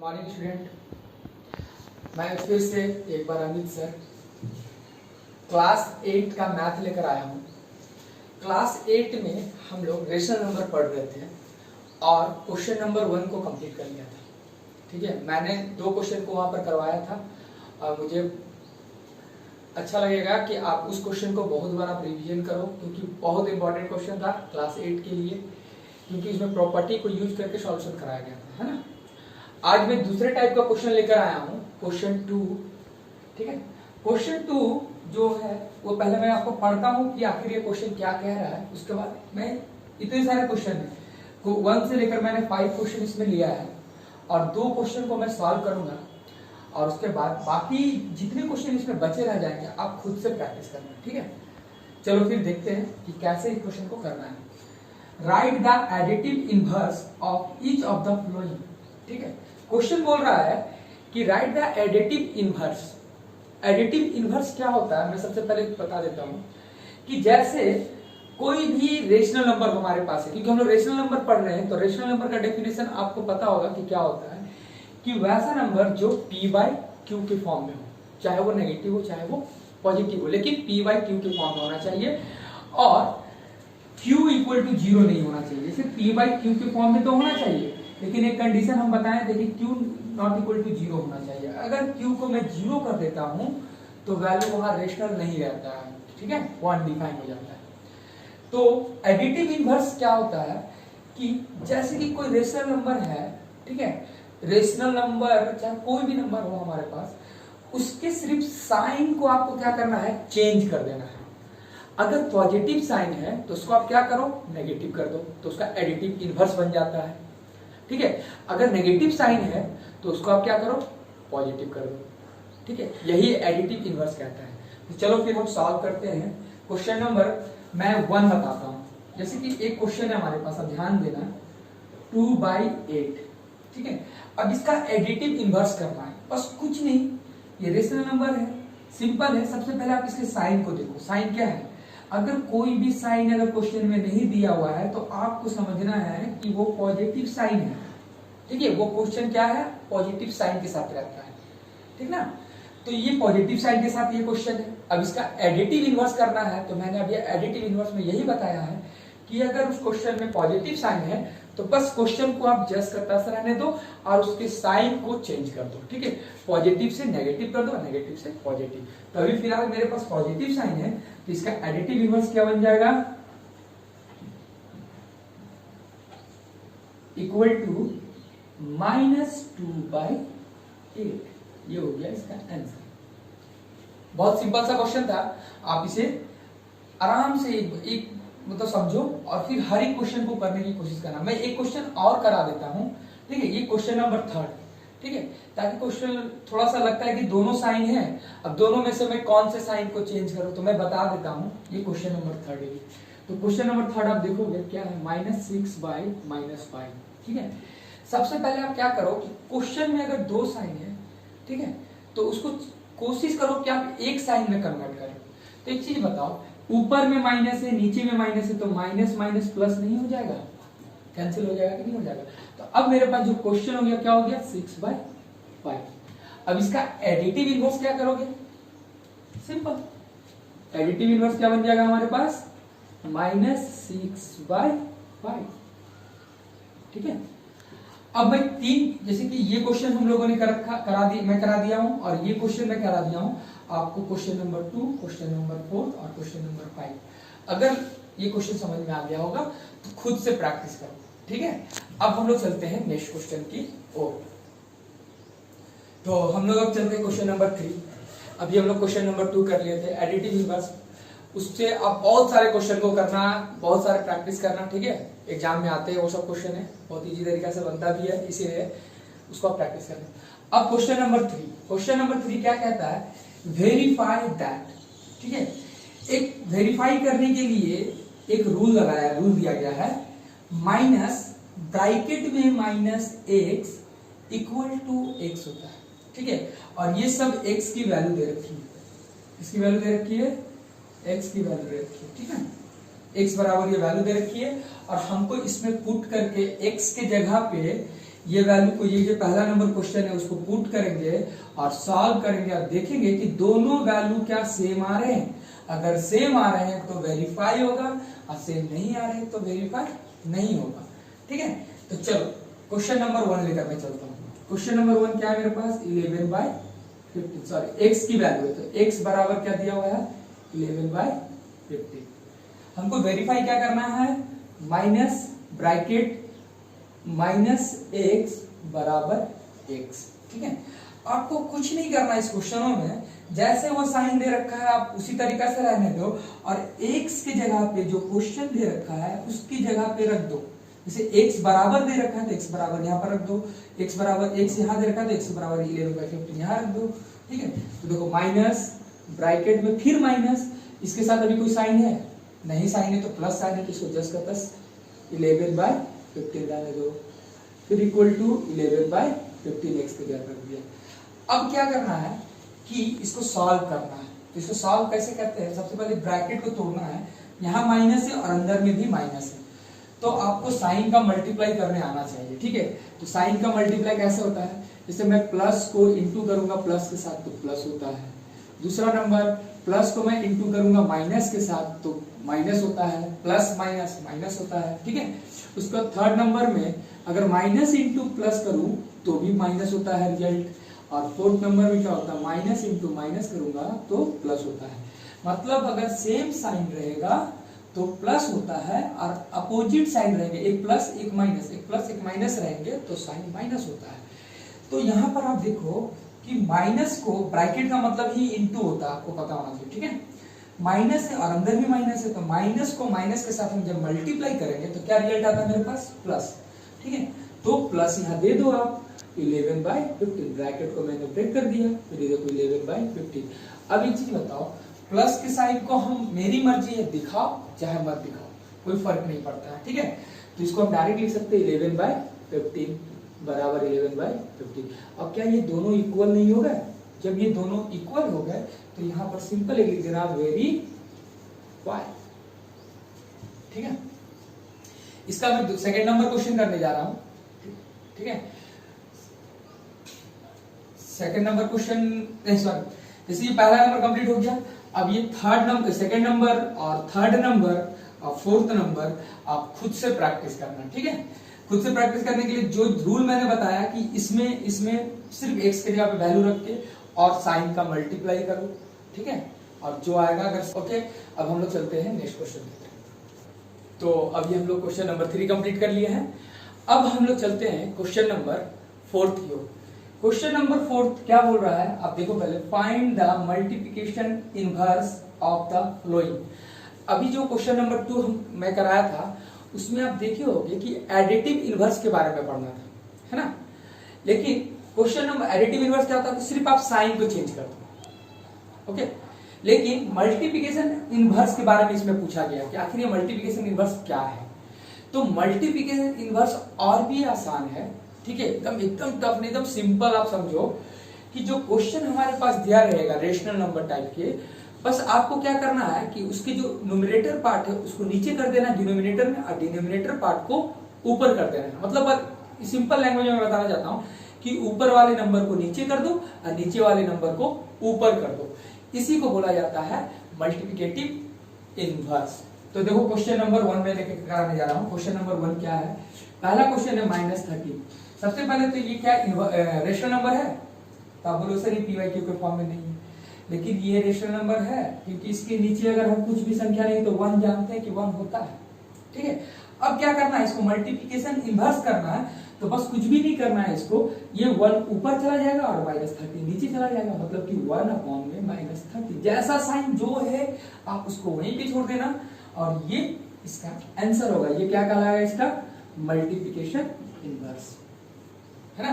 Morning student, मैं फिर से एक बार अमित सर क्लास 8 का मैथ लेकर आया हूँ। क्लास 8 में हम लोग रेशनल नंबर पढ़ रहे थे और क्वेश्चन नंबर 1 को कंप्लीट कर लिया था। ठीक है, मैंने 2 क्वेश्चन को वहाँ पर करवाया था और मुझे अच्छा लगेगा कि आप उस क्वेश्चन को बहुत बार आप रिवीजन करो, क्योंकि बहुत इंपॉर्टेंट क्वेश्चन था क्लास 8 के लिए, क्योंकि इसमें प्रॉपर्टी को यूज करके सॉल्यूशन कराया गया था, है ना। आज मैं दूसरे टाइप का क्वेश्चन लेकर आया हूँ, क्वेश्चन 2। ठीक है, क्वेश्चन 2 जो है वो पहले मैं आपको पढ़ता हूँ कि आखिर ये क्वेश्चन क्या कह रहा है। उसके बाद मैं इतने सारे क्वेश्चन है 1 से लेकर मैंने 5 क्वेश्चन इसमें लिया है और 2 क्वेश्चन को मैं सॉल्व करूंगा और उसके बाद बाकी जितने क्वेश्चन इसमें बचे रह जाएंगे आप खुद से प्रैक्टिस करना। ठीक है, चलो फिर देखते हैं कि कैसे इस क्वेश्चन को करना है। Right the additive inverse of each of the flowing. ठीक है, क्वेश्चन बोल रहा है कि right the additive inverse. Additive inverse क्या होता है, मैं सबसे पहले बता देता हूं कि जैसे कोई भी रेशनल नंबर हमारे पास है, क्योंकि हम लोग रेशनल नंबर पढ़ रहे हैं तो रेशनल नंबर का डेफिनेशन आपको पता होगा कि क्या होता है, कि वैसा नंबर जो p बाई क्यू के फॉर्म में हो, चाहे वो नेगेटिव हो चाहे वो पॉजिटिव हो, लेकिन p बाई क्यू के फॉर्म में होना चाहिए और q इक्वल टू 0 नहीं होना चाहिए। जैसे p बाई क्यू के फॉर्म में तो होना चाहिए, लेकिन एक कंडीशन हम बताएं, देखिए q नॉट इक्वल टू 0 होना चाहिए। अगर q को मैं 0 कर देता हूं तो वैल्यू वहां रेशनल नहीं रहता है। ठीक है, वो अनडिफाइंड हो जाता है। तो एडिटिव इनवर्स क्या होता है कि जैसे कि कोई रेशनल नंबर है, ठीक है, रेशनल नंबर चाहे कोई भी नंबर हो हमारे पास, उसके सिर्फ साइन को आपको क्या करना है, चेंज कर देना है। अगर पॉजिटिव साइन है तो उसको आप क्या करो, नेगेटिव कर दो, तो उसका एडिटिव इनवर्स बन जाता है। ठीक है, अगर नेगेटिव साइन है तो उसको आप क्या करो, पॉजिटिव कर दो। ठीक है, यही एडिटिव इनवर्स कहता है। तो चलो फिर हम सॉल्व करते हैं। क्वेश्चन नंबर मैं 1 बताता हूं। जैसे कि एक क्वेश्चन है हमारे पास, अब ध्यान देना, 2/8। ठीक है, अब इसका एडिटिव इनवर्स करना है, बस कुछ नहीं, ये रेशनल नंबर है, सिंपल है। सबसे पहले आप इसके साइन को देखो, साइन क्या है। अगर कोई भी साइन अगर क्वेश्चन में नहीं दिया हुआ है तो आपको समझना है कि वो पॉजिटिव साइन है। ठीक है, वो क्वेश्चन क्या है, पॉजिटिव साइन के साथ रहता है। ठीक ना, तो ये पॉजिटिव साइन के साथ ये क्वेश्चन है। अब इसका एडिटिव इनवर्स करना है, तो मैंने अभी एडिटिव इनवर्स में यही बताया है कि अगर उस क्वेश्चन में पॉजिटिव साइन है तो बस क्वेश्चन को आप जस्ट करता सा रहने दो और उसके साइन को चेंज कर दो। ठीक है, पॉजिटिव से नेगेटिव कर दो, नेगेटिव से पॉजिटिव। तो अभी फिलहाल मेरे पास पॉजिटिव साइन है, तो इसका एडिटिव इनवर्स क्या बन जाएगा, इक्वल टू -2/8। ये हो गया इसका आंसर। बहुत सिंपल सा क्वेश्चन था, आप इसे आराम से एक मतलब समझो और फिर हर एक क्वेश्चन को करने की कोशिश करना। मैं एक क्वेश्चन और करा देता हूं। ठीक है, ये क्वेश्चन नंबर 3। ठीक है, ताकि क्वेश्चन थोड़ा सा लगता है कि दोनों साइन है, अब दोनों में से मैं कौन से साइन को चेंज करूं, तो मैं बता देता हूं। ये क्वेश्चन नंबर 3 है। तो क्वेश्चन नंबर 3 आप देखोगे क्या है, -6/-5। ठीक है, सबसे पहले आप क्या करो कि क्वेश्चन में अगर 2 साइन है, ठीक है, तो उसको कोशिश करो कि आप एक साइन में कन्वर्ट करें। तो एक चीज बताओ, ऊपर में माइनस है नीचे में माइनस है, तो माइनस माइनस प्लस नहीं हो जाएगा, कैंसिल हो जाएगा कि नहीं हो जाएगा। तो अब मेरे पास जो क्वेश्चन हो गया क्या हो गया, 6/5। अब इसका एडिटिव इनवर्स क्या करोगे, सिंपल, एडिटिव इनवर्स क्या बन जाएगा हमारे पास, -6/5। ठीक है, अब मैं 3, जैसे कि ये क्वेश्चन हम लोगों ने मैं करा दिया हूं और ये क्वेश्चन मैं करा दिया हूं आपको, क्वेश्चन नंबर 2, क्वेश्चन नंबर 4 और क्वेश्चन नंबर 5। अगर ये क्वेश्चन समझ में आ गया होगा तो खुद से प्रैक्टिस करो। ठीक है, अब हम लोग चलते हैं नेक्स्ट क्वेश्चन की ओर। तो हम लोग अब चलते हैं क्वेश्चन नंबर 3। अभी हम लोग क्वेश्चन नंबर 2 कर लिए थे, एडिटिव इनवर्स। उससे आप बहुत सारे क्वेश्चन को करना, बहुत सारे प्रैक्टिस करना। ठीक है, एग्जाम में आते हैं वो सब क्वेश्चन है, बहुत इजी तरीके से बनता भी है, इसीलिए उसको आप प्रैक्टिस करना। अब क्वेश्चन नंबर 3, क्वेश्चन नंबर 3 क्या कहता है, वेरीफाई दैट। ठीक है, एक वेरीफाई करने के लिए एक रूल लगाया, रूल दिया गया है, माइनस ब्रैकेट में -x इक्वल टू x होता है। ठीक है, और ये सब x की वैल्यू दे रखी है, इसकी वैल्यू दे रखी है, x की वैल्यू दे रखी है। ठीक है, x बराबर ये वैल्यू दे रखी है और हमको इसमें पुट करके x के जगह पे ये वैल्यू को, ये जो पहला नंबर क्वेश्चन है उसको पुट करेंगे और सॉल्व करेंगे और देखेंगे कि दोनों वैल्यू क्या सेम आ रहे हैं। अगर सेम आ रहे हैं तो वेरीफाई होगा और सेम नहीं आ रहे हैं तो वेरीफाई नहीं होगा। ठीक है, तो चलो क्वेश्चन नंबर 1 लेकर मैं चलता हूँ। क्वेश्चन नंबर 1 क्या है मेरे पास, 11/15, सॉरी x की वैल्यू है, तो x बराबर क्या दिया हुआ है, 11/15। हमको वेरीफाई क्या करना है, माइनस ब्रैकेट माइनस x बराबर x। ठीक है, आपको कुछ नहीं करना इस क्वेश्चनों में, जैसे वो साइन दे रखा है आप उसी तरीका से रहने दो और x की जगह पे जो क्वेश्चन दे रखा है उसकी जगह पे रख दो। जैसे x बराबर दे रखा है तो x बराबर यहाँ पर रख दो, x बराबर x यहाँ दे रखा है तो x बराबर 11/15 यहाँ रख दो। ठीक है, तो देखो माइनस ब्रैकेट में फिर माइनस, इसके साथ अभी कोई साइन है नहीं, साइन है तो प्लस साइन है तो इसको जस्ट का 11/15 रहने दो, फिर इक्वल टू 11/15 x की जगह रख दिया। अब क्या करना है कि इसको सॉल्व करना है। तो इसको सॉल्व कैसे करते हैं, सबसे पहले ब्रैकेट को तोड़ना है, यहाँ माइनस है और अंदर में भी माइनस है, तो आपको साइन का मल्टीप्लाई करने आना चाहिए। ठीक है, तो साइन का मल्टीप्लाई कैसे होता है, जैसे मैं प्लस को इंटू करूंगा प्लस के साथ तो प्लस होता है, दूसरा नंबर प्लस को मैं इंटू करूंगा माइनस के साथ तो माइनस होता है, प्लस माइनस माइनस होता है। ठीक है, उसका थर्ड नंबर में अगर माइनस इंटू प्लस करूं तो भी माइनस होता है रिजल्ट, और फोर्थ नंबर में क्या होता है, माइनस इंटू माइनस करूंगा तो प्लस होता है। मतलब अगर सेम साइन रहेगा तो प्लस होता है और अपोजिट साइन रहेंगे, एक प्लस एक माइनस, एक प्लस एक माइनस रहेंगे तो साइन माइनस होता है। तो यहाँ पर आप देखो कि माइनस को, ब्रैकेट का मतलब ही इंटू होता है, आपको पता होना चाहिए। ठीक है, माइनस है और अंदर भी माइनस है, तो माइनस को माइनस के साथ हम जब मल्टीप्लाई करेंगे तो क्या रिजल्ट आता है मेरे पास, प्लस। ठीक है, तो प्लस यहाँ दे दो आप 11/15, ब्रैकेट को मैंने ब्रेक कर दिया, फिर ये देखो 11/15। अब एक चीज बताओ, प्लस के साइन को हम, मेरी मर्जी है दिखाओ चाहे मत दिखाओ, कोई फर्क नहीं पड़ता है। ठीक है, तो इसको हम डायरेक्ट लिख सकते हैं 11/15 बराबर 11/15। अब क्या ये दोनों इक्वल नहीं हो गए, जब ये दोनों इक्वल हो गए तो यहाँ पर सिंपल एक लिख देना वेरीफाई। ठीक है, इसका मैं सेकंड नंबर क्वेश्चन करने जा रहा हूं। ठीक है, सेकंड नंबर क्वेश्चन, सॉरी, जैसे ये पहला नंबर कंप्लीट हो गया, अब ये थर्ड नंबर, सेकंड नंबर और थर्ड नंबर और फोर्थ नंबर आप खुद से प्रैक्टिस करना। ठीक है, खुद से प्रैक्टिस करने के लिए जो रूल मैंने बताया कि इसमें सिर्फ x के जगह पे वैल्यू रख के और साइन का मल्टीप्लाई करो। ठीक है, और जो आएगा अगर, ओके। अब हम लोग चलते हैं नेक्स्ट क्वेश्चन। तो अभी हम लोग क्वेश्चन नंबर 3 कंप्लीट कर लिए हैं। अब हम लोग चलते हैं क्वेश्चन नंबर 4 की ओर। क्वेश्चन नंबर 4 क्या बोल रहा है, आप देखो पहले, find the multiplication inverse of the flowing. अभी जो क्वेश्चन नंबर 2 मैं कराया था उसमें आप देखे होंगे कि एडिटिव इनवर्स के बारे में पढ़ना था, है ना। लेकिन क्वेश्चन नंबर एडिटिव इनवर्स क्या होता है, सिर्फ आप साइन को चेंज कर दो, ओके। लेकिन मल्टीप्लिकेशन इनवर्स के बारे में इसमें पूछा गया कि आखिर ये मल्टीप्लिकेशन इनवर्स क्या है। तो मल्टीप्लिकेशन इनवर्स और भी आसान है। ठीक है, एकदम टफ नहीं, एकदम सिंपल। आप समझो कि जो क्वेश्चन हमारे पास दिया रहेगा रेशनल नंबर टाइप के, बस आपको क्या करना है कि उसके जो न्यूमरेटर पार्ट है उसको नीचे कर देना डिनोमिनेटर में, और डिनोमिनेटर पार्ट को ऊपर कर देना। मतलब सिंपल लैंग्वेज में बताना चाहता हूं कि ऊपर वाले नंबर को नीचे कर दो और नीचे वाले नंबर को ऊपर कर दो। इसी को बोला जाता है मल्टीप्लिकेटिव इनवर्स। तो देखो क्वेश्चन नंबर 1 में लेकर कराने जा रहा हूं। क्वेश्चन नंबर 1 क्या है, पहला क्वेश्चन है -30। सबसे पहले तो ये क्या रेशनल नंबर है, तो आप बोलो सर ये पीवाईक्यू के फॉर्म में नहीं है, लेकिन ये रेशनल नंबर है क्योंकि इसके नीचे अगर हम कुछ भी संख्या नहीं तो 1 जानते हैं कि 1 होता है। ठीक है, अब क्या करना है, इसको मल्टीप्लिकेशन इनवर्स करना है। तो बस कुछ भी नहीं करना है, इसको ये 1 ऊपर चला जाएगा और -30 नीचे चला जाएगा, मतलब कि 1/-30। जैसा साइन जो है आप उसको वहीं पे छोड़ देना और ये इसका आंसर होगा। ये क्या कहलाएगा, इसका मल्टीप्लिकेशन इनवर्स, है ना।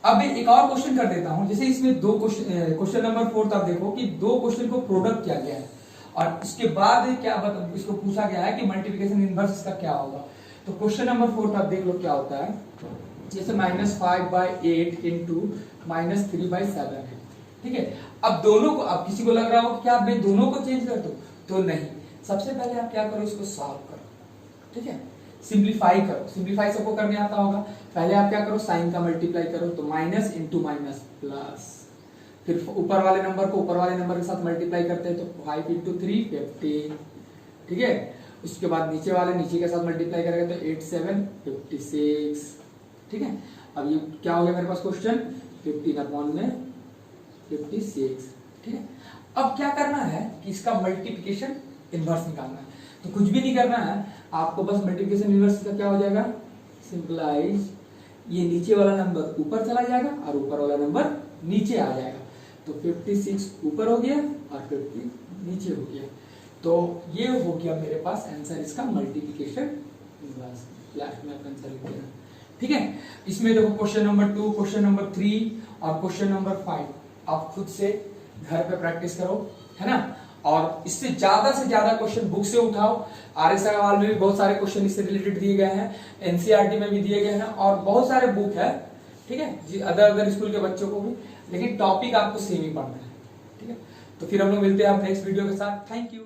अब एक और क्वेश्चन कर देता हूं। जैसे इसमें दो क्वेश्चन नंबर 4 आप देखो कि दो क्वेश्चन को प्रोडक्ट किया गया है और उसके बाद क्या इसको पूछा गया है कि मल्टीप्लिकेशन इनवर्स इसका क्या होगा। तो क्वेश्चन नंबर 4 आप देख लो क्या होता है। जैसे -5/8 इंटू -3/7 है। ठीक है, अब दोनों को, अब किसी को लग रहा हो कि क्या मैं दोनों को चेंज कर दूं, तो नहीं। सबसे पहले आप क्या करो, इसको सॉल्व करो। ठीक है, सिंप्लीफाई करो। सिंप्लीफाई सबको करने आता होगा। पहले आप क्या करो, साइन का मल्टीप्लाई करो, तो माइनस इंटू माइनस प्लस, फिर ऊपर वाले नंबर को ऊपर वाले नंबर के साथ मल्टीप्लाई करते हैं, तो 5 इंटू 3 15, ठीक है। उसके बाद नीचे वाले नीचे के साथ मल्टीप्लाई करेंगे तो 8 7 56, ठीक है। अब ये क्या हो गया मेरे पास क्वेश्चन, 15 अपॉन में 56, ठीक है। अब क्या करना है कि इसका मल्टीप्लिकेशन इनवर्स निकालना है। तो कुछ भी नहीं करना है आपको, बस मल्टीप्लिकेशन इनवर्स का क्या हो जाएगा, सिंपलाइज, ये नीचे वाला नंबर ऊपर चला जाएगा और ऊपर वाला नंबर नीचे आ जाएगा। तो 56 ऊपर हो गया और 50 नीचे हो गया। तो ये हो गया मेरे पास आंसर इसका मल्टीप्लिकेशन इनवर्स। लास्ट में आंसर लिख देना, ठीक है। इसमें देखो क्वेश्चन नंबर 2, क्वेश्चन नंबर 3 और क्वेश्चन नंबर 5 आप खुद से घर पे प्रैक्टिस करो, है ना। और इससे से ज्यादा क्वेश्चन बुक से उठाओ। आर्य सवाल में भी बहुत सारे क्वेश्चन इससे रिलेटेड दिए गए हैं, एनसीईआरटी में भी दिए गए हैं और बहुत सारे बुक है, ठीक है, अदर स्कूल के बच्चों को भी, लेकिन टॉपिक आपको सेम ही पढ़ना है, ठीक है। तो फिर हम लोग मिलते हैं आप नेक्स्ट वीडियो के साथ। Thank you.